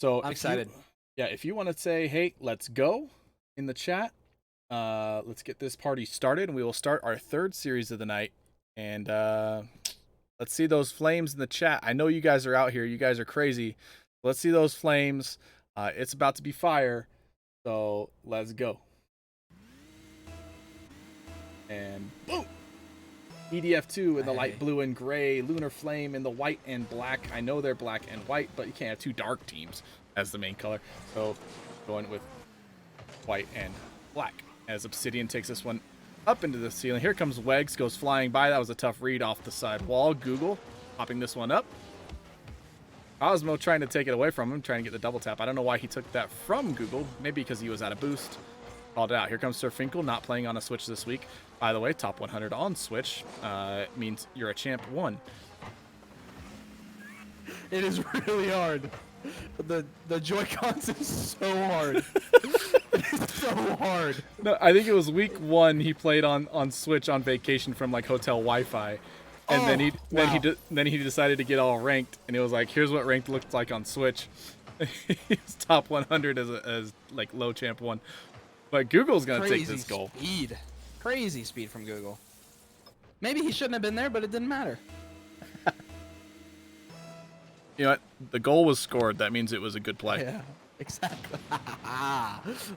So I'm excited. If you want to say, hey, let's go in the chat, let's get this party started, and we will start our third series of the night. And let's see those flames in the chat. I know you guys are out here. You guys are crazy. Let's see those flames. It's about to be fire. So let's go. And boom! EDF2 in the light blue and gray, Lunar Flame in the white and black. I know they're black and white, but you can't have two dark teams as the main color. So going with white and black as Obsidian takes this one up into the ceiling. Here comes Wegs, goes flying by. That was a tough read off the side wall. Google popping this one up. Cosmo trying to take it away from him, trying to get the double tap. I don't know why he took that from Google. Maybe because he was out of boost. Called it out. Here comes Sir Finkel, not playing on a Switch this week. By the way, top 100 on Switch means you're a champ 1. It is really hard. The Joy-Cons is so hard. It's so hard. No, I think it was week 1 he played on Switch on vacation from like hotel Wi-Fi. And then he decided to get all ranked, and it was like, here's what ranked looked like on Switch. He was top 100 as like low champ 1. But Google's gonna take this goal. Crazy speed from Google. Maybe he shouldn't have been there, but it didn't matter. You know what? The goal was scored. That means it was a good play. Yeah, exactly.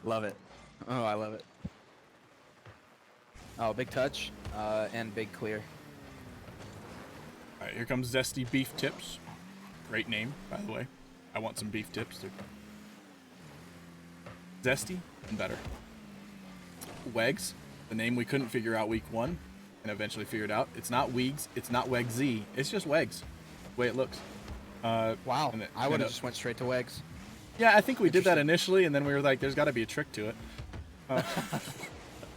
Love it. Oh, I love it. Oh, big touch and big clear. All right, here comes Zesty Beef Tips. Great name, by the way. I want some beef tips. Zesty and better. Wegs, the name we couldn't figure out week 1 and eventually figured out. It's not Wegs, it's not Wegsy, it's just Wegs, the way it looks. Wow, I would have just went straight to Wegs. Yeah, I think we did that initially, and then we were like, there's got to be a trick to it.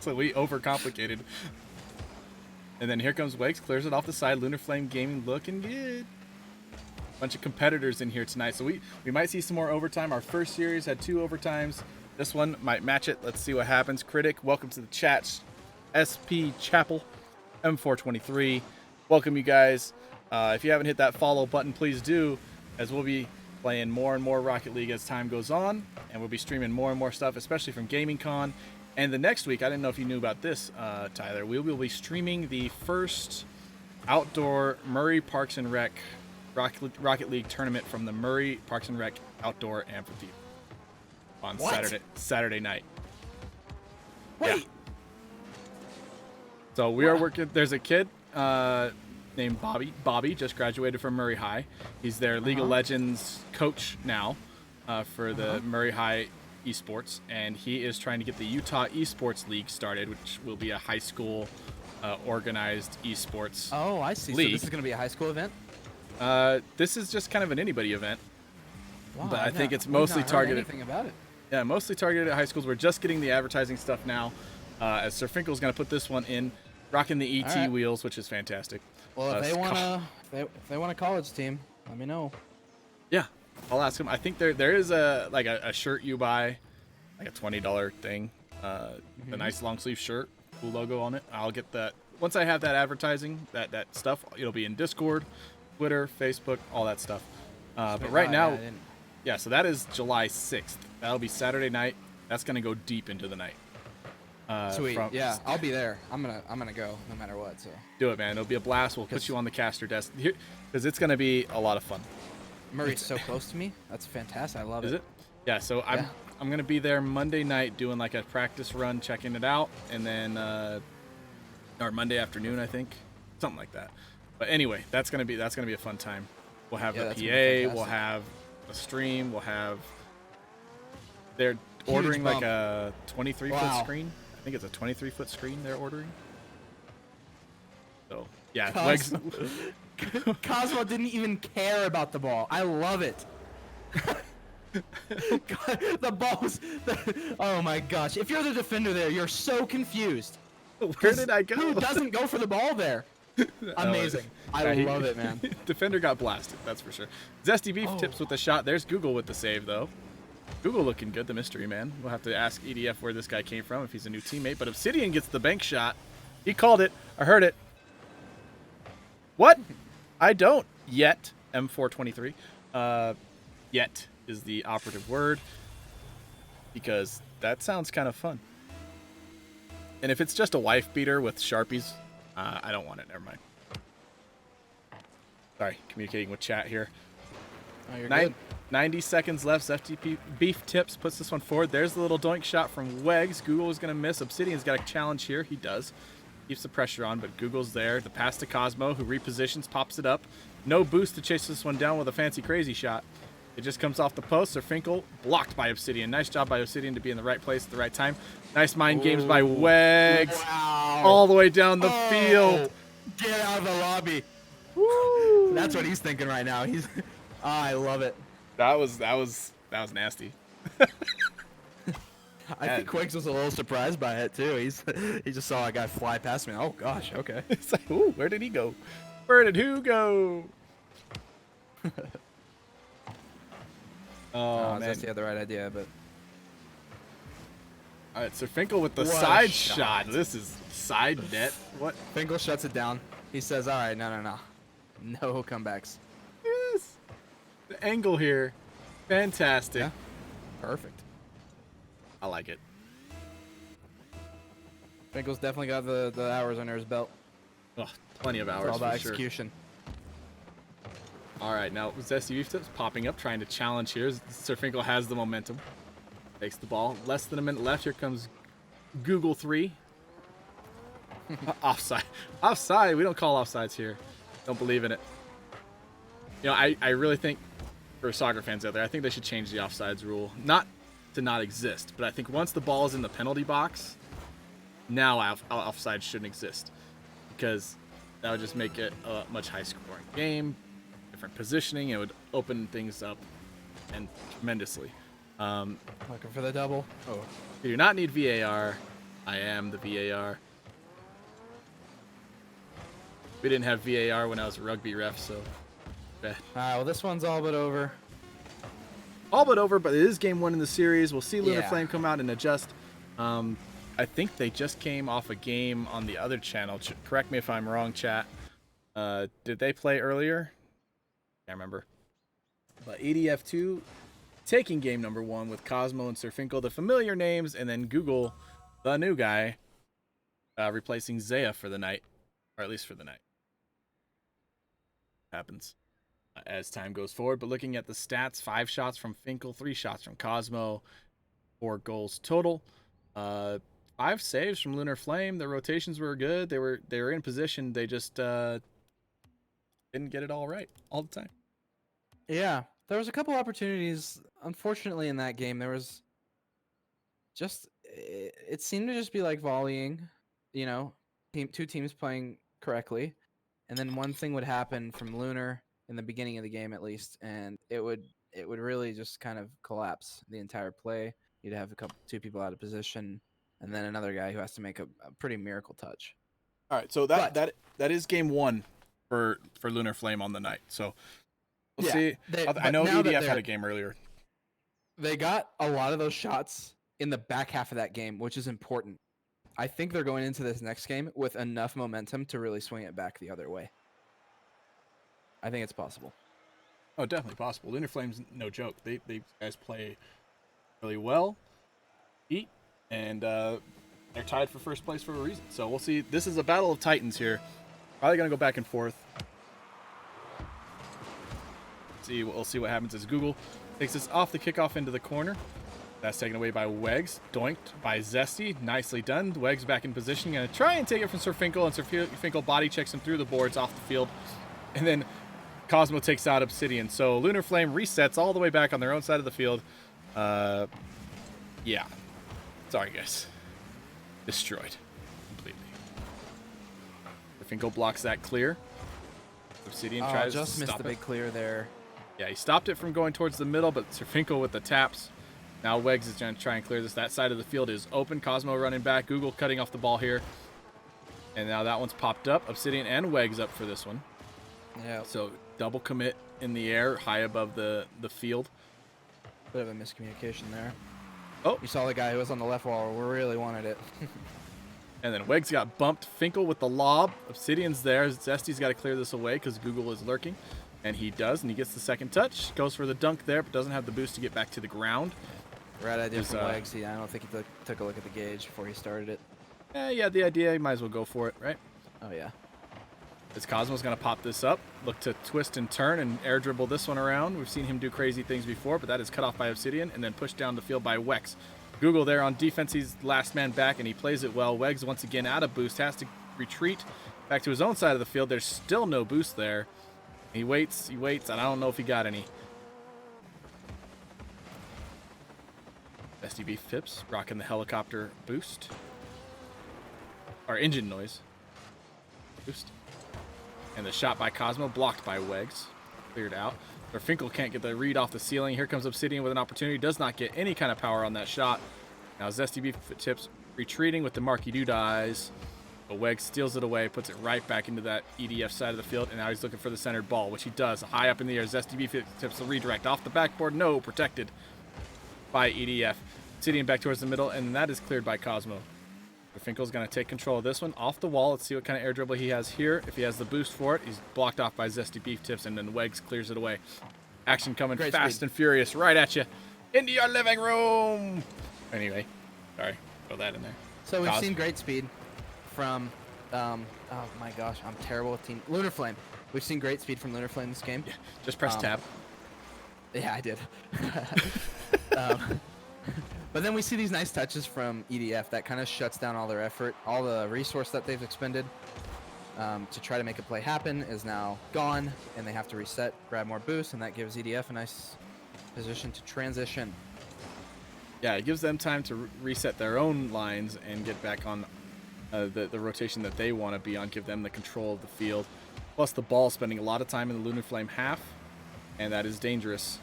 So we overcomplicated. And then here comes Wegs, clears it off the side. Lunar Flame Gaming looking good. Bunch of competitors in here tonight, so we might see some more overtime. Our first series had 2 overtimes. This one might match it. Let's see what happens. Critic, welcome to the chat. SP Chapel, M423. Welcome, you guys. If you haven't hit that follow button, please do, as we'll be playing more and more Rocket League as time goes on, and we'll be streaming more and more stuff, especially from Gaming Con. And the next week, I didn't know if you knew about this, Tyler, we will be streaming the first outdoor Murray Parks and Rec Rocket League tournament from the Murray Parks and Rec Outdoor Amphitheater. On Saturday night. Wait. Yeah. So we are working. There's a kid named Bobby. Bobby just graduated from Murray High. He's their League of Legends coach now for the Murray High Esports, and he is trying to get the Utah Esports League started, which will be a high school organized esports. Oh, I see. League. So this is going to be a high school event? This is just kind of an anybody event. Wow, but I think it's mostly targeted. Anything about it. Yeah, mostly targeted at high schools. We're just getting the advertising stuff now. As Sir Finkel's going to put this one in, rocking the ET wheels, which is fantastic. Well, if they want a college team, let me know. Yeah, I'll ask him. I think there is a shirt you buy, like a $20 thing, a nice long sleeve shirt, cool logo on it. I'll get that once I have that advertising, that stuff. It'll be in Discord, Twitter, Facebook, all that stuff. But right now. Yeah, so that is July 6th. That'll be Saturday night. That's gonna go deep into the night. Sweet. Yeah, I'll be there. I'm gonna go no matter what. So do it, man. It'll be a blast. We'll put you on the caster desk here because it's gonna be a lot of fun. Murray's so close to me. That's fantastic. I love it. Is it? Yeah. So I'm gonna be there Monday night doing like a practice run, checking it out, and then or Monday afternoon, I think, something like that. But anyway, that's gonna be a fun time. We'll have the PA. We'll have a stream. We'll have. They're ordering like a 23-foot screen. I think it's a 23-foot screen they're ordering. So yeah, Cosmo didn't even care about the ball. I love it. The balls. Oh my gosh! If you're the defender there, you're so confused. Where did I go? Who doesn't go for the ball there? Amazing. I love it, man. Defender got blasted, that's for sure. Zesty Beef tips with the shot. There's Google with the save, though. Google looking good, the mystery man. We'll have to ask EDF where this guy came from if he's a new teammate. But Obsidian gets the bank shot. He called it. I heard it. What? I don't yet. M423. Yet. is the operative word, because that sounds kind of fun. And if it's just a wife beater with Sharpies, I don't want it. Never mind. Sorry, communicating with chat here. Oh, you're good. 90 seconds left. FTP Beef Tips puts this one forward. There's the little doink shot from Wegs. Google is going to miss. Obsidian's got a challenge here. He does. Keeps the pressure on, but Google's there. The pass to Cosmo, who repositions, pops it up. No boost to chase this one down with a fancy crazy shot. It just comes off the post. Finkel blocked by Obsidian. Nice job by Obsidian to be in the right place at the right time. Nice mind games by Wegs. Wow. All the way down the field. Get out of the lobby. Woo. That's what he's thinking right now. He's. I love it. That was nasty. I think Quiggs was a little surprised by it too. He just saw a guy fly past me. Oh gosh, okay. It's like, ooh, where did he go? Where did who go? Oh, man. He had the right idea, but. All right, so Finkel with the What a side shot. shot. This is side net. What? Finkel shuts it down. He says, "All right, no comebacks." Yes. The angle here, fantastic. Yeah. Perfect. I like it. Finkel's definitely got the hours under his belt. Oh, plenty of It's hours all about for sure. execution. All right, now Zesty Beef Tips popping up, trying to challenge here. Sir Finkel has the momentum. Takes the ball. Less than a minute left. Here comes Google 3. Offside. Offside. We don't call offsides here. Don't believe in it. You know, I really think, for soccer fans out there, I think they should change the offsides rule. Not to not exist, but I think once the ball is in the penalty box, now offside shouldn't exist, because that would just make it a much high-scoring game, different positioning. It would open things up and tremendously. Looking for the double. Oh. We do not need VAR. I am the VAR. We didn't have VAR when I was a rugby ref, so bad. Well, this one's all but over. All but over, but it is game 1 in the series. We'll see Lunar Yeah. Flame come out and adjust. I think they just came off a game on the other channel. Correct me if I'm wrong, chat. Did they play earlier? Can't remember. But EDF 2 taking game number 1 with Cosmo and Sir Finkel, the familiar names, and then Google, the new guy, replacing Zaya for the night, or at least for the night. Happens as time goes forward. But looking at the stats, 5 shots from Finkel, 3 shots from Cosmo, 4 goals total. 5 saves from Lunar Flame. The rotations were good. They were in position. They just didn't get it all right all the time. Yeah, there was a couple opportunities. Unfortunately, in that game, there was just it seemed to just be like volleying. You know, two teams playing correctly, and then one thing would happen from Lunar in the beginning of the game, at least, and it would really just kind of collapse the entire play. You'd have two people out of position, and then another guy who has to make a pretty miracle touch. All right, so that is game 1 for Lunar Flame on the night. So we'll see. I know EDF had a game earlier. They got a lot of those shots in the back half of that game, which is important. I think they're going into this next game with enough momentum to really swing it back the other way. I think it's possible. Oh, definitely possible. Lunar Flame's no joke. They guys play really well, eat, and they're tied for first place for a reason. So we'll see. This is a battle of titans here. Probably gonna go back and forth. We'll see what happens as Google takes this off the kickoff into the corner. That's taken away by Wegs, doinked by Zesty. Nicely done. Wegs back in position. Gonna try and take it from Sir Finkel, and Sir Finkel body checks him through the boards off the field. And then Cosmo takes out Obsidian. So Lunar Flame resets all the way back on their own side of the field. Yeah. Sorry, guys. Destroyed completely. Sir Finkel blocks that clear. Obsidian tries just to missed stop the big clear there. Yeah, he stopped it from going towards the middle, but Sir Finkel with the taps. Now Wegs is going to try and clear this. That side of the field is open. Cosmo running back. Google cutting off the ball here. And now that one's popped up. Obsidian and Wegs up for this one. Yeah. So double commit in the air, high above the field. Bit of a miscommunication there. Oh. You saw the guy who was on the left wall who really wanted it. And then Wegs got bumped. Finkel with the lob. Obsidian's there. Zesty's got to clear this away because Google is lurking. And he does, and he gets the second touch. Goes for the dunk there, but doesn't have the boost to get back to the ground. Right idea from Legs. I don't think he took a look at the gauge before he started it. Yeah, the idea, you might as well go for it, right? Oh, yeah. As Cosmo's going to pop this up, look to twist and turn and air dribble this one around. We've seen him do crazy things before, but that is cut off by Obsidian and then pushed down the field by Wex. Google there on defense, he's last man back, and he plays it well. Wegs, once again, out of boost, has to retreat back to his own side of the field. There's still no boost there. He waits, and I don't know if he got any. SDB Phipps rocking the helicopter boost. Or engine noise. Boost. And the shot by Cosmo blocked by Wegs. Cleared out. Finkel can't get the read off the ceiling. Here comes Obsidian with an opportunity. Does not get any kind of power on that shot. Now SDB Tips retreating with the Marky Doodies. But Wegs steals it away, puts it right back into that EDF side of the field, and now he's looking for the centered ball, which he does. High up in the air. SDB Tips the redirect off the backboard. No, protected by EDF. Obsidian back towards the middle, and that is cleared by Cosmo. Finkel's going to take control of this one off the wall. Let's see what kind of air dribble he has here. If he has the boost for it, he's blocked off by Zesty Beef Tips, and then Wegs clears it away. Action coming fast and furious right at you. Into your living room. Anyway, sorry, throw that in there. So we've seen great speed from, oh my gosh, I'm terrible with team. Lunar Flame. We've seen great speed from Lunar Flame this game. Yeah, just press tab. Yeah, I did. But then we see these nice touches from EDF that kind of shuts down all their effort. All the resource that they've expended to try to make a play happen is now gone, and they have to reset, grab more boost, and that gives EDF a nice position to transition. Yeah, it gives them time to reset their own lines and get back on the rotation that they want to be on, give them the control of the field. Plus the ball spending a lot of time in the Lunar Flame half, and that is dangerous.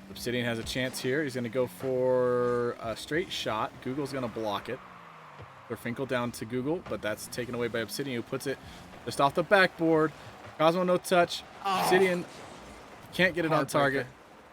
Obsidian has a chance here. He's going to go for a straight shot. Google's going to block it. Finkel down to Google, but that's taken away by Obsidian, who puts it just off the backboard. Cosmo no touch. Obsidian can't get it on target.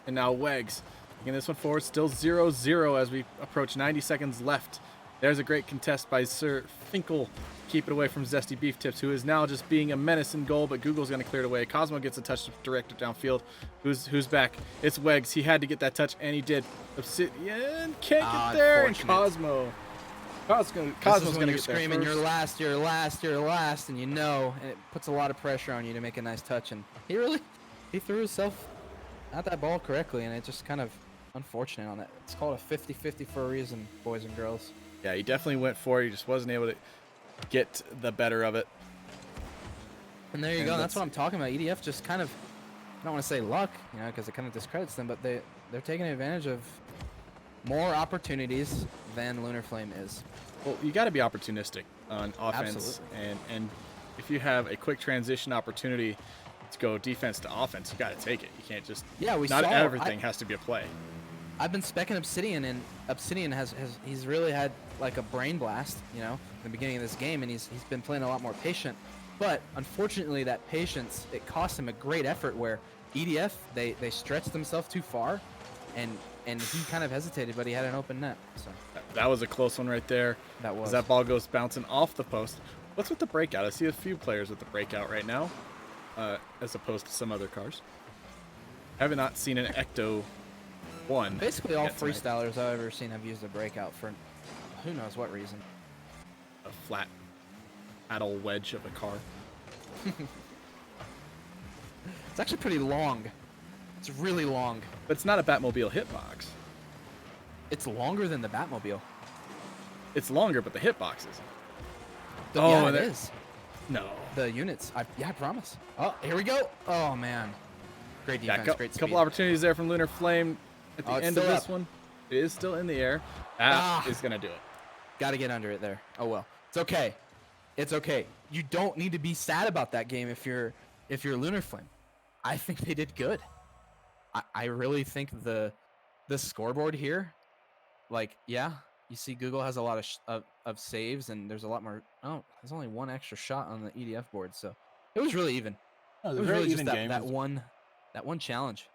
And now Wegs getting this one forward. Still 0-0 as we approach 90 seconds left. There's a great contest by Sir Finkel. Keep it away from Zesty Beef Tips, who is now just being a menace in goal, but Google's going to clear it away. Cosmo gets a touch directed downfield. Who's back? It's Wegs. He had to get that touch, and he did. Obsidian can't get there, and Cosmo's going to get screaming, "You're last, you're last, you're last," and and it puts a lot of pressure on you to make a nice touch, and he threw himself at that ball correctly, and it just kind of unfortunate on that. It's called a 50-50 for a reason, boys and girls. Yeah, he definitely went for it. He just wasn't able to get the better of it. And there you go. That's what I'm talking about. EDF just kind of, I don't want to say luck, because it kind of discredits them, but they're taking advantage of more opportunities than Lunar Flame is. Well, you got to be opportunistic on offense, and if you have a quick transition opportunity to go defense to offense, you got to take it. You can't just not everything has to be a play. I've been specking Obsidian, and Obsidian he's really had like a brain blast, in the beginning of this game, and he's been playing a lot more patient. But unfortunately, that patience, it cost him a great effort where EDF they stretched themselves too far, and he kind of hesitated, but he had an open net. So that was a close one right there. That was. As that ball goes bouncing off the post. What's with the breakout? I see a few players with the breakout right now, as opposed to some other cars. I have not seen an Ecto one. Basically, all freestylers I've ever seen have used a breakout for who knows what reason. A flat paddle wedge of a car. It's actually pretty long. It's really long. But it's not a Batmobile hitbox. It's longer than the Batmobile. It's longer, but the hitbox isn't. Yeah, it is. No. The units. I promise. Oh, here we go. Oh, man. Great defense, great speed. Couple opportunities there from Lunar Flame at the end of this one. It is still in the air. That is going to do it. Got to get under it there. Oh, well. It's okay. It's okay. You don't need to be sad about that game if you're Lunar Flame. I think they did good. I really think the scoreboard here, you see Google has a lot of saves, and there's a lot more. Oh, there's only one extra shot on the EDF board, so it was really even. No, it was really just that one challenge.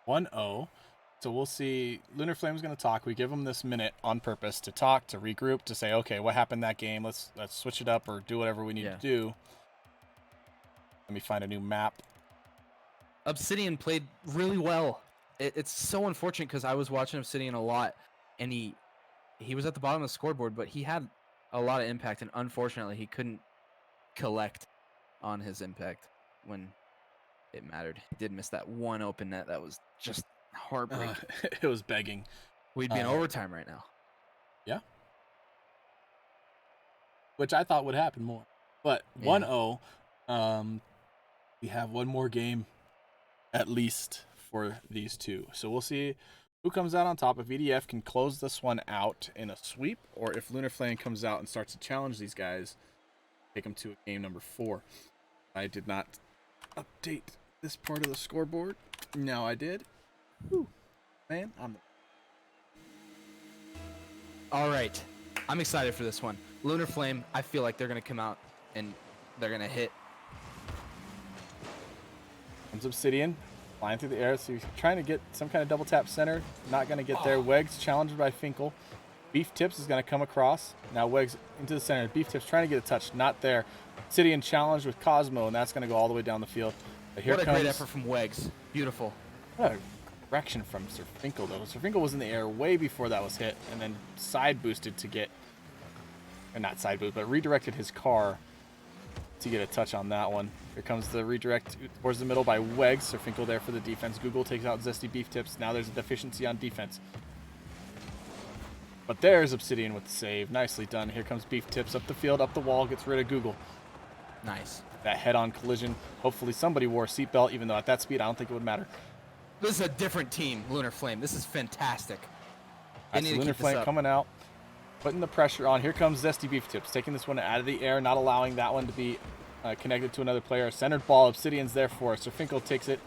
1-0. So we'll see. Lunar Flame's going to talk. We give them this minute on purpose to talk, to regroup, to say, okay, what happened that game? Let's switch it up or do whatever we need to do. Let me find a new map. Obsidian played really well. It's so unfortunate because I was watching Obsidian a lot, and he was at the bottom of the scoreboard, but he had a lot of impact, and unfortunately, he couldn't collect on his impact when it mattered. He did miss that one open net that was just heartbreaking. It was begging. We'd be in overtime right now. Yeah. Which I thought would happen more. But 1-0, we have one more game at least for these two. So we'll see who comes out on top. If EDF can close this one out in a sweep, or if Lunar Flame comes out and starts to challenge these guys, take them to game number 4. I did not update this part of the scoreboard. Now I did. Whew. Man, All right. I'm excited for this one. Lunar Flame, I feel like they're going to come out and they're going to hit. Comes Obsidian, flying through the air. So he's trying to get some kind of double tap center. Not going to get there. Wegs challenged by Finkel. Beef Tips is going to come across. Now Wegs into the center. Beef Tips trying to get a touch. Not there. Obsidian challenged with Cosmo, and that's going to go all the way down the field. But here what a comes, great effort from Wegs. Beautiful. What a correction from Sir Finkel, though. Sir Finkel was in the air way before that was hit, and then side boosted to get, or not side boost, but redirected his car to get a touch on that one. Here comes the redirect towards the middle by Wegs. Sir Finkel there for the defense. Google takes out Zesty Beef Tips. Now there's a deficiency on defense. But there's Obsidian with the save. Nicely done. Here comes Beef Tips up the field, up the wall, gets rid of Google. Nice. That head-on collision. Hopefully somebody wore a seatbelt, even though at that speed I don't think it would matter. This is a different team, Lunar Flame. This is fantastic. That's Lunar Flame coming out, putting the pressure on. Here comes Zesty Beef Tips, taking this one out of the air, not allowing that one to be connected to another player. Centered ball, Obsidian's there for it. Sir Finkel takes it,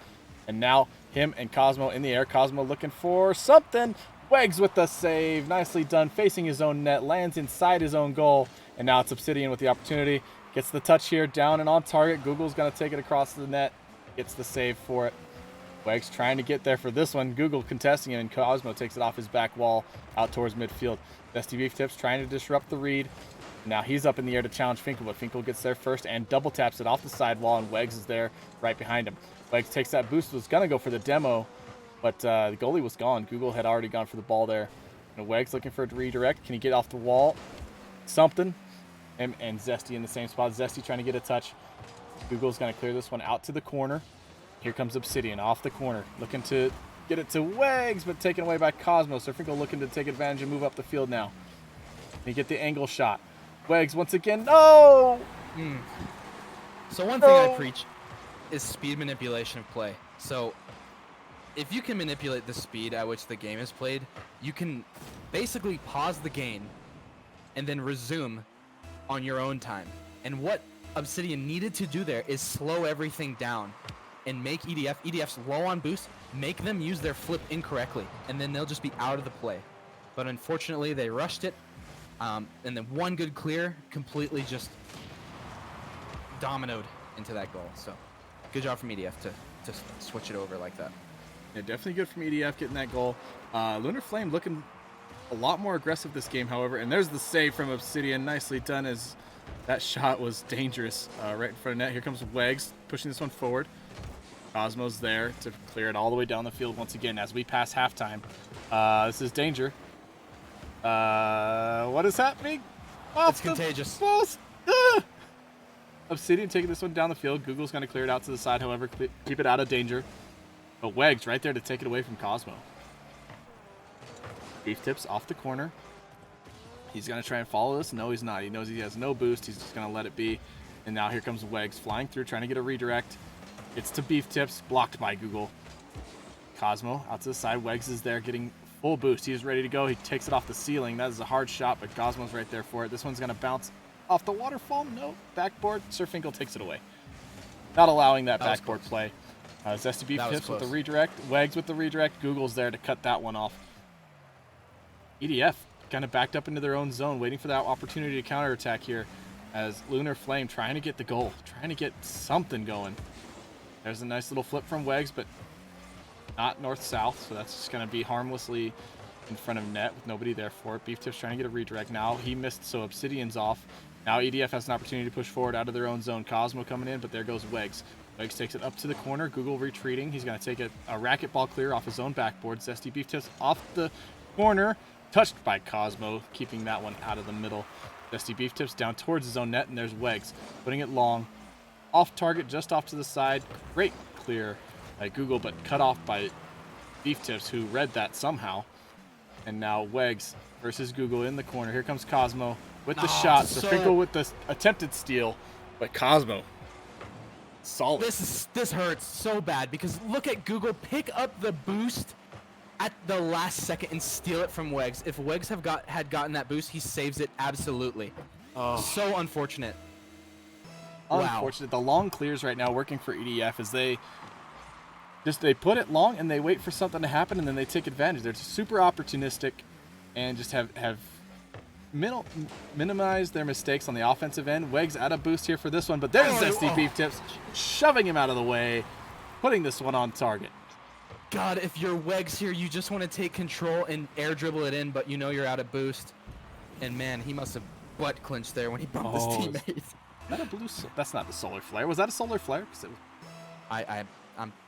and now him and Cosmo in the air. Cosmo looking for something. Wegs with the save. Nicely done, facing his own net, lands inside his own goal, and now it's Obsidian with the opportunity. Gets the touch here, down and on target. Google's going to take it across the net. Gets the save for it. Wegs trying to get there for this one. Google contesting him, and Cosmo takes it off his back wall out towards midfield. Zesty Beef Tips trying to disrupt the read. Now he's up in the air to challenge Finkel, but Finkel gets there first and double taps it off the sidewall, and Wegs is there right behind him. Wegs takes that boost, was going to go for the demo, but the goalie was gone. Google had already gone for the ball there. And Wegs looking for a redirect. Can he get off the wall? Something. Him and Zesty in the same spot. Zesty trying to get a touch. Google's going to clear this one out to the corner. Here comes Obsidian off the corner, looking to get it to Wegs, but taken away by Cosmo. Sir Finkel looking to take advantage and move up the field now. He get the angle shot. Wegs once again. No! So one thing I preach is speed manipulation of play. So if you can manipulate the speed at which the game is played, you can basically pause the game and then resume on your own time. And what Obsidian needed to do there is slow everything down and make EDF's low on boost, make them use their flip incorrectly, and then they'll just be out of the play. But unfortunately, they rushed it, and then one good clear completely just dominoed into that goal. So good job from EDF to switch it over like that. Yeah, definitely good from EDF getting that goal. Lunar Flame looking a lot more aggressive this game, however, and there's the save from Obsidian. Nicely done, as that shot was dangerous right in front of net. Here comes Wegs pushing this one forward. Cosmo's there to clear it all the way down the field once again as we pass halftime. This is danger. What is happening? It's contagious. Obsidian taking this one down the field. Google's going to clear it out to the side, however, keep it out of danger. But Wegs right there to take it away from Cosmo. Beef Tips off the corner. He's going to try and follow this. No, he's not. He knows he has no boost. He's just going to let it be. And now here comes Wegs flying through, trying to get a redirect. It's to Beef Tips, blocked by Google. Cosmo out to the side. Wegs is there getting full boost. He's ready to go. He takes it off the ceiling. That is a hard shot, but Cosmo's right there for it. This one's going to bounce off the waterfall. No, backboard. Sir Finkel takes it away. Not allowing that backboard play. Zesty Beef Tips with the redirect. Wegs with the redirect. Google's there to cut that one off. EDF kind of backed up into their own zone, waiting for that opportunity to counterattack here as Lunar Flame trying to get the goal, trying to get something going. There's a nice little flip from Wegs, but not north-south, so that's just going to be harmlessly in front of net with nobody there for it. Beef Tips trying to get a redirect now. He missed, so Obsidian's off. Now EDF has an opportunity to push forward out of their own zone. Cosmo coming in, but there goes Wegs. Legs takes it up to the corner. Google retreating. He's going to take a racquetball clear off his own backboard. Zesty Beef Tips off the corner. Touched by Cosmo, keeping that one out of the middle. Zesty Beef Tips down towards his own net, and there's Wegs putting it long. Off target, just off to the side. Great clear by Google, but cut off by Beef Tips, who read that somehow. And now Wegs versus Google in the corner. Here comes Cosmo with the shot. Finkel with the attempted steal, but Cosmo solid. This hurts so bad because look at Google pick up the boost at the last second and steal it from Wegs. If Wegs had gotten that boost, he saves it absolutely. Oh. So unfortunate. Unfortunate. Wow. The long clears right now working for EDF as they put it long and they wait for something to happen and then they take advantage. They're super opportunistic and just have minimized their mistakes on the offensive end. Wegs out of boost here for this one, but there's Zesty Beef Tips shoving him out of the way, putting this one on target. God, if you're Wegs here, you just want to take control and air dribble it in, but you know you're out of boost. And man, he must have butt clinched there when he bumped his teammate. Is that a blue? That's not the solar flare. Was that a solar flare? I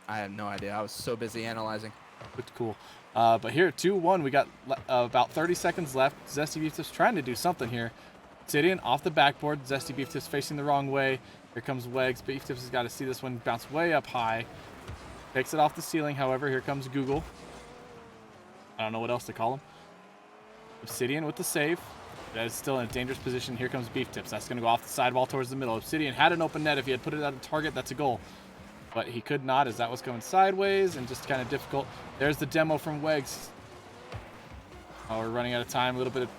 have no idea. I was so busy analyzing. Looked cool. But here, 2-1. We got about 30 seconds left. Zesty Beef Tips trying to do something here. Sidian off the backboard. Zesty Beef Tips facing the wrong way. Here comes Wegs. Beef Tips has got to see this one bounce way up high. Takes it off the ceiling, however. Here comes Google. I don't know what else to call him. Obsidian with the save. That is still in a dangerous position. Here comes Beef Tips. That's going to go off the sidewall towards the middle. Obsidian had an open net. If he had put it at a target, that's a goal. But he could not as that was going sideways and just kind of difficult. There's the demo from Wegs. Oh, we're running out of time. A little bit of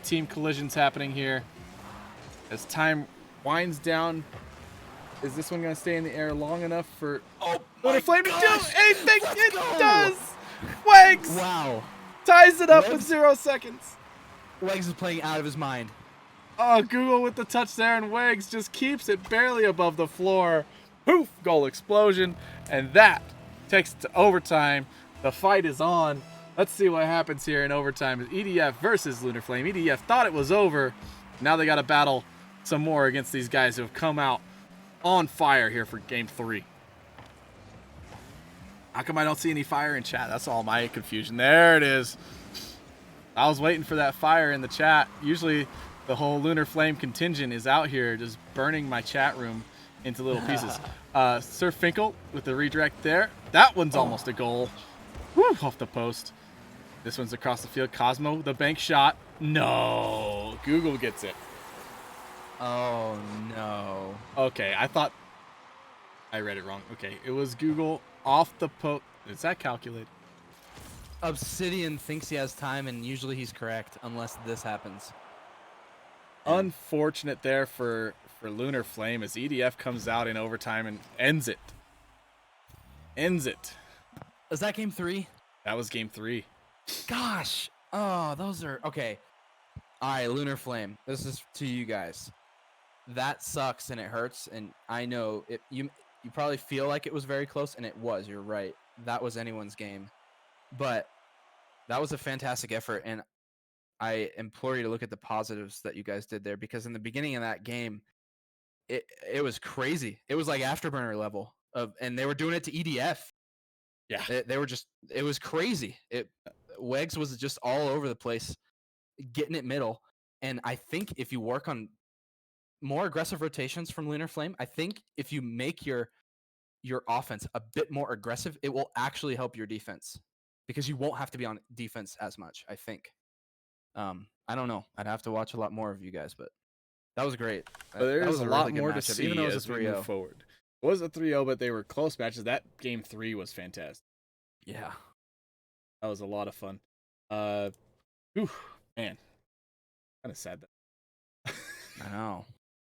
team collisions happening here. As time winds down, is this one going to stay in the air long enough for Lunar Flame to do anything? It does! Wegs! Wow. Ties it up with 0 seconds. Wegs is playing out of his mind. Oh, Google with the touch there, and Wegs just keeps it barely above the floor. Poof! Goal explosion. And that takes it to overtime. The fight is on. Let's see what happens here in overtime. EDF versus Lunar Flame. EDF thought it was over. Now they got to battle some more against these guys who have come out on fire here for game 3. How come I don't see any fire in chat? That's all my confusion. There it is. I was waiting for that fire in the chat. Usually the whole Lunar Flame contingent is out here just burning my chat room into little pieces. Sir Finkel with the redirect there. That one's almost a goal. Woo, off the post. This one's across the field. Cosmo, the bank shot. No. Google gets it. Oh, no. Okay, I thought I read it wrong. Okay, it was Google off the post. Is that calculated? Obsidian thinks he has time, and usually he's correct, unless this happens. Unfortunate there for Lunar Flame as EDF comes out in overtime and ends it. Is that game 3? That was game 3. Gosh. Oh, those are... Okay. All right, Lunar Flame. This is to you guys. That sucks and it hurts, and I know it. You probably feel like it was very close, and it was. You're right. That was anyone's game. But that was a fantastic effort, and I implore you to look at the positives that you guys did there, because in the beginning of that game, it was crazy. It was like Afterburner level and they were doing it to EDF. Yeah, they were just. It was crazy. Wegs was just all over the place, getting it middle, and I think if you work on more aggressive rotations from Lunar Flame, I think if you make your offense a bit more aggressive, it will actually help your defense, because you won't have to be on defense as much, I think. I don't know. I'd have to watch a lot more of you guys, but that was great. But there's a lot more to matchup, see even though it was as a we 3-0. move forward. It was a 3-0, but they were close matches. That game 3 was fantastic. Yeah. That was a lot of fun. Man. Kind of sad that. I know.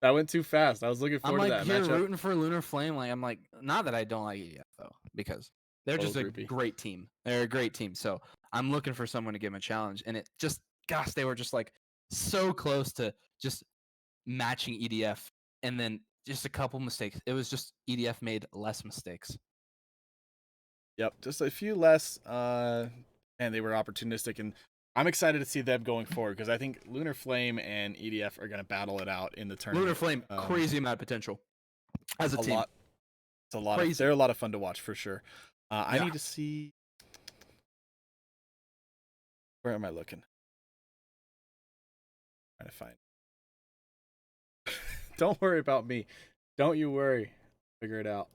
That went too fast. I was looking forward to that I'm like matchup. here rooting for Lunar Flame. Like I'm like, not that I don't like EDF though, because they're just a great team. They're a great team. So I'm looking for someone to give them a challenge. And it just, gosh, they were just like so close to just matching EDF, and then just a couple mistakes. It was just EDF made less mistakes. Yep, just a few less, and they were opportunistic, and I'm excited to see them going forward, because I think Lunar Flame and EDF are going to battle it out in the tournament. Lunar Flame, crazy amount of potential as a team. They're a lot of fun to watch for sure. I need to see. Where am I looking? Trying to find. Don't worry about me. Don't you worry. Figure it out.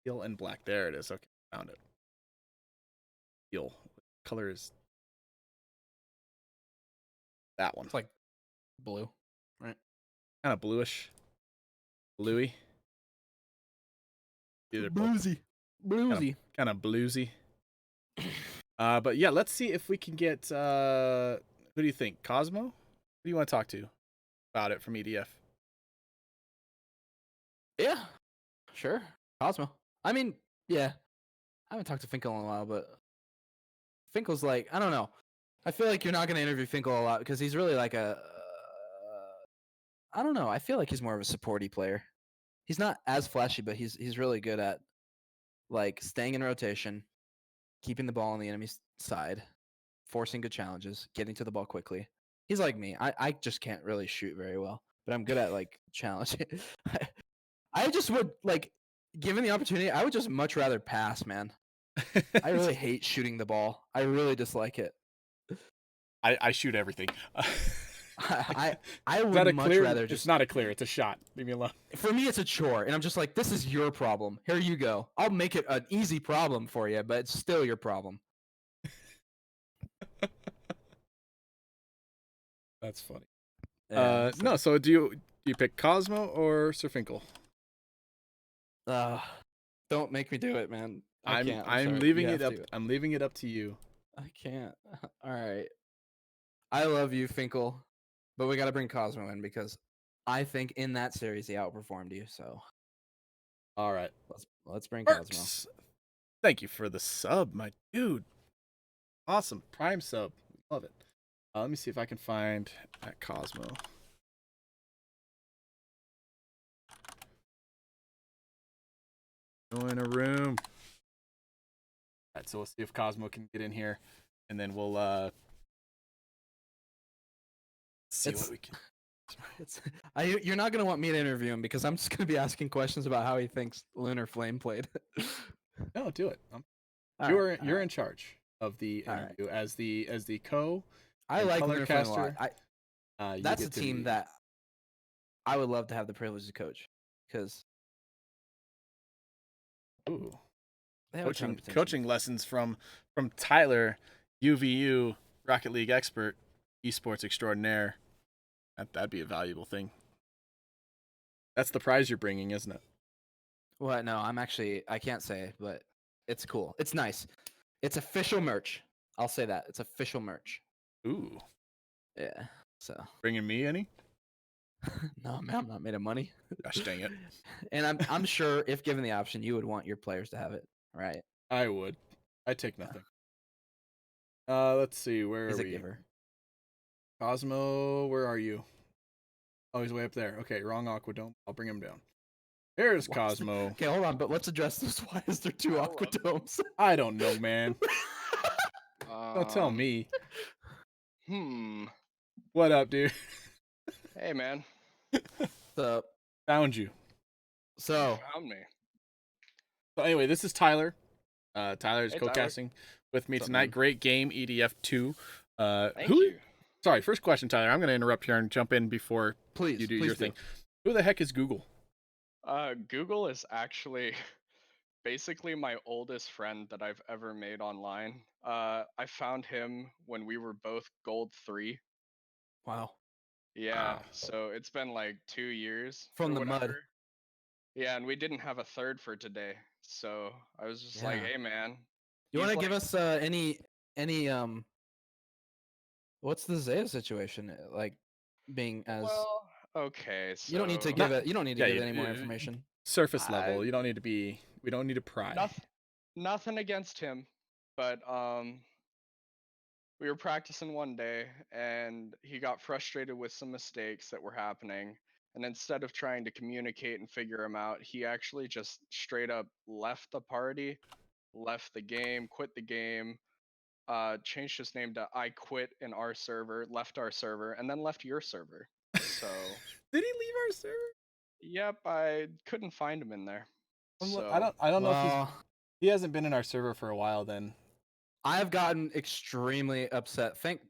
Teal and black. There it is. Okay, found it. Teal. What color is that one? It's like blue, right? Kind of bluish. Bluey. Bluesy. Kind of bluesy. But yeah, let's see if we can get who do you think? Cosmo? Who do you want to talk to about it from EDF? Yeah, sure. Cosmo. I mean, yeah. I haven't talked to Finkel in a while, but Finkel's like, I don't know. I feel like you're not going to interview Finkel a lot because he's really like I don't know. I feel like he's more of a supporty player. He's not as flashy, but he's really good at like staying in rotation, keeping the ball on the enemy's side, forcing good challenges, getting to the ball quickly. He's like me. I just can't really shoot very well, but I'm good at like challenging. I just would like, given the opportunity, I would just much rather pass, man. I really hate shooting the ball. I really dislike it. I shoot everything. I would much rather just. It's not a clear. It's a shot. Leave me alone. For me, it's a chore, and I'm just like, this is your problem. Here you go. I'll make it an easy problem for you, but it's still your problem. That's funny. Yeah, no. So do you pick Cosmo or Sir Finkel? Don't make me do it, man. I can't. I'm leaving it up. I'm leaving it up to you. I can't. All right. I love you, Finkel, but we got to bring Cosmo in because I think in that series he outperformed you. So, all right, let's bring Cosmo. Thank you for the sub, my dude. Awesome, Prime sub. Love it. Let me see if I can find that Cosmo. Join a room. All right, so we'll see if Cosmo can get in here, and then we'll see what we can. You're not gonna want me to interview him because I'm just gonna be asking questions about how he thinks Lunar Flame played. No, do it. You're in charge of the interview as the co. I like Lunar Flame a lot. That's a team that I would love to have the privilege to coach because. Ooh. Coaching lessons from Tyler, UVU Rocket League expert, esports extraordinaire. That'd be a valuable thing. That's the prize you're bringing, isn't it? Well, no, I can't say, but it's cool. It's nice. It's official merch. I'll say that. It's official merch. Ooh. Yeah. So. Bringing me any? No, man, I'm not made of money. Gosh dang it. And I'm sure if given the option, you would want your players to have it, right? I would. I'd take nothing. Let's see. Where He's are a we? giver. Cosmo, where are you? Oh, he's way up there. Okay, wrong Aqua Dome. I'll bring him down. There's Cosmo. Okay, hold on, but let's address this. Why is there two Aqua Domes? I don't know, man. Don't tell me. What up, dude? Hey, man. What's up? Found you. So found me. So anyway, this is Tyler. Tyler is co-casting with me tonight. Man? Great game, EDF 2. Thank you. Sorry, first question, Tyler. I'm going to interrupt here and jump in before you do your thing. Who the heck is Google? Google is actually basically my oldest friend that I've ever made online. I found him when we were both Gold 3. Wow. Yeah, so it's been like 2 years. From the mud. Yeah, and we didn't have a third for today. So I was just like, hey, man. You want to give us any what's the Zaya situation like being as well? Okay, so you don't need to give it. You don't need to give any more information. Surface level. You don't need to be. We don't need to pry. Nothing against him, but we were practicing one day, and he got frustrated with some mistakes that were happening. And instead of trying to communicate and figure them out, he actually just straight up left the party, left the game, quit the game, changed his name to I quit in our server, left our server, and then left your server. So did he leave our server? Yep, I couldn't find him in there. So I don't know if Well, he hasn't been in our server for a while. Then I've gotten extremely upset. Thank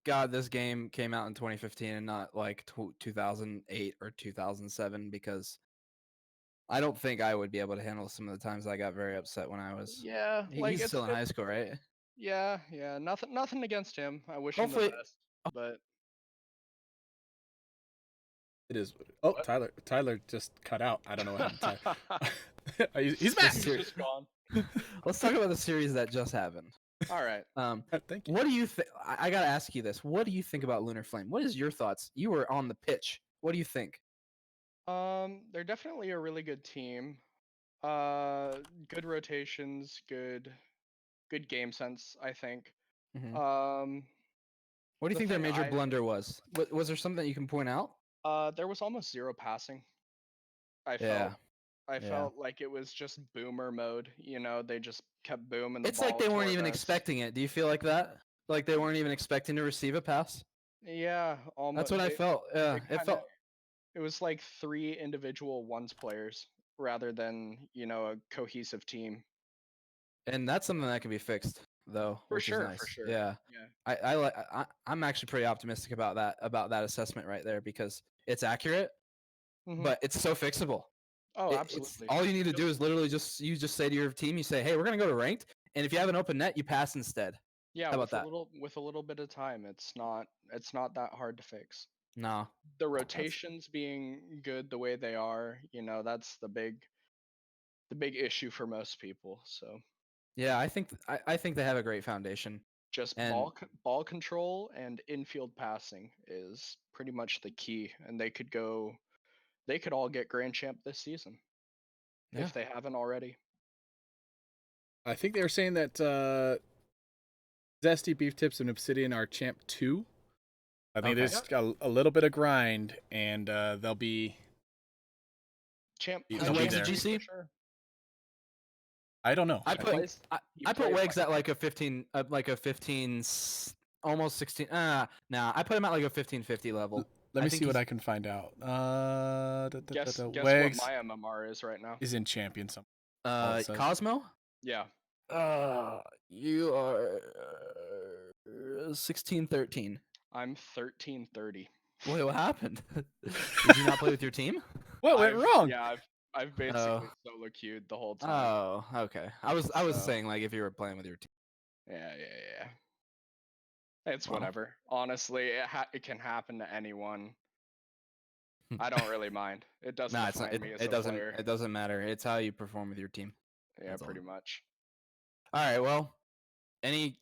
God this game came out in 2015 and not like 2008 or 2007, because I don't think I would be able to handle some of the times I got very upset when I was. yeah, like He's still in high school, right? yeah, nothing against him. I wish him the Hopefully, best. But it is. Oh, what? Tyler just cut out. I don't know what happened to Tyler. He's The back. He's ser- just gone. let's talk about the series that just happened. All right. Thank you. What do you think? I gotta ask you this. What do you think about Lunar Flame? What is your thoughts? You were on the pitch. What do you think? They're definitely a really good team. Good rotations, good game sense, I think. Mhm. Um, What do you the think their thing major blunder was? Was there something that you can point out? there was almost zero passing. I Yeah, felt. I yeah. felt like it was just boomer mode. You know, they just kept booming the It's like ball they weren't toward even us. expecting it. Do you feel like that? Like they weren't even expecting to receive a pass? Yeah, That's almost. what I felt. Yeah, It it kind of. felt. It was like three individual ones players rather than a cohesive team. And that's something that can be fixed though, For which is sure, for nice. sure. Yeah. Yeah. I'm actually pretty optimistic about that assessment right there, because it's accurate, Hmm. but it's so fixable. Oh, It's absolutely. all you need to do Just is literally just say to your team, you say, "Hey, we're gonna go to ranked, and if you have an open net, you pass instead." yeah, How about that? with a little bit of time, it's not that hard to fix. No, The that's rotations being good the way they are, that's the big issue for most people. So yeah. I think they have a great foundation, just and ball control and infield passing is pretty much the key, and they could all get grand champ this season yeah, if they haven't already. I think they were saying that Zesty Beef Tips and Obsidian are champ 2. I think they okay. just got a little bit of grind, and they'll be Champ Is they'll be Wags a champ there. 3 for GC? sure. I don't know. I I He put think plays I, he I put played Wags last at night. like a 15, almost 16. Nah, I put him at like a 1550 level. let I me think see what he's I can find out. Guess what Wags my MMR is right now. is in champion somewhere. All it says. Cosmo. Yeah. You are 1613. I'm 1330. Wait, what happened? Did you not play with your team? What went I've wrong? yeah, I've Oh, basically solo queued the whole time. oh, okay. I was So saying like if you were playing with your team. yeah. It's Well, whatever. Honestly, it can happen to anyone. I don't really mind. It doesn't no, it's not. define It, me as it a doesn't. player. It doesn't matter. It's how you perform with your team. Yeah, That's all. pretty much. All right. Well, any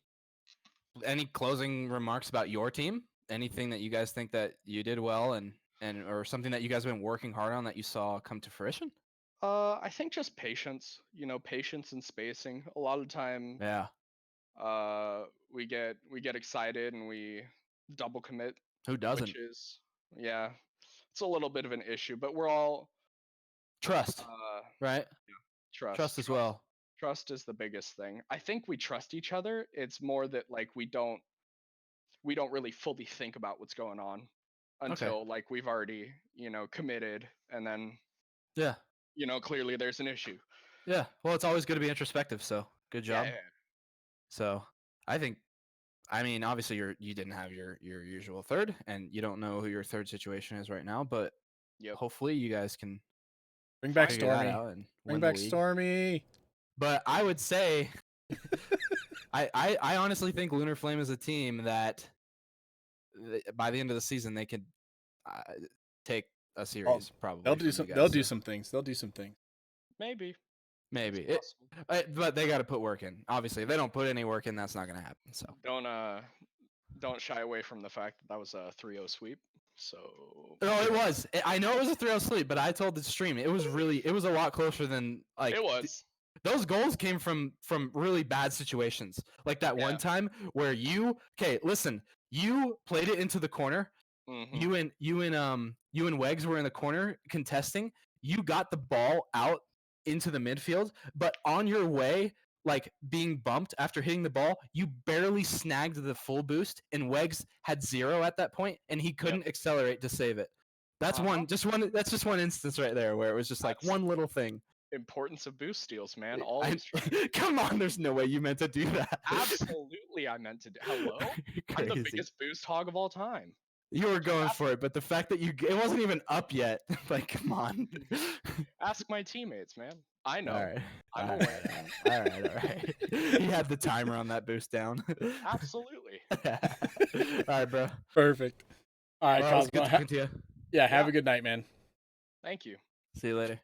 closing remarks about your team? Anything that you guys think that you did well, and or something that you guys have been working hard on that you saw come to fruition? I think just patience. Patience and spacing. A lot of time, Yeah. uh, we get excited and we double commit, Who which doesn't? is yeah, it's a little bit of an issue. But we're all Trust, uh, right? trust, Trust as trust, well. trust is the biggest thing. I think we trust each other. It's more that like we don't really fully think about what's going on Okay. until like we've already committed, and then Yeah. clearly there's an issue. Yeah. Well, it's always good to be introspective. So good Yeah, job. yeah. So I think, I mean, obviously you didn't have your usual third, and you don't know who your third situation is right now, but Yep. hopefully you guys can Bring back figure that Stormy. out and Bring win the back league. Stormy. But I would say, I honestly think Lunar Flame is a team that by the end of the season they could uh, take a series probably. They'll do from some. you guys, They'll do so some things. They'll do some things. Maybe. maybe It's possible. but they got to put work in. Obviously, if they don't put any work in, that's not going to happen. So. Don't shy away from the fact that was a 3-0 sweep. So No, it was. I know it was a 3-0 sleep, but I told the stream it was a lot closer than like it was. those goals came from really bad situations. Like that one Yeah. time where listen, you played it into the corner. Mm-hmm. You and Wegs were in the corner contesting. You got the ball out into the midfield, but on your way, like being bumped after hitting the ball, you barely snagged the full boost, and Wegs had 0 at that point, and he Yep. couldn't accelerate to save it. That's That's just one instance right there where it was just like That's- one little thing. Importance of boost steals, man. I- Always try. Come on, there's no way you meant to do that. Absolutely, I meant to do. Hello, I'm the Crazy. biggest boost hog of all time. You were going for it, but the fact that it wasn't even up yet. Like, come on. Ask my teammates, man. I know. All right. I'm all aware. right. All right. All right. He had the timer on that boost down. Absolutely. All right, bro. Perfect. All right, Well, it was good Cosmo. talking to you. Yeah, have Yeah. a good night, man. Thank you. See you later.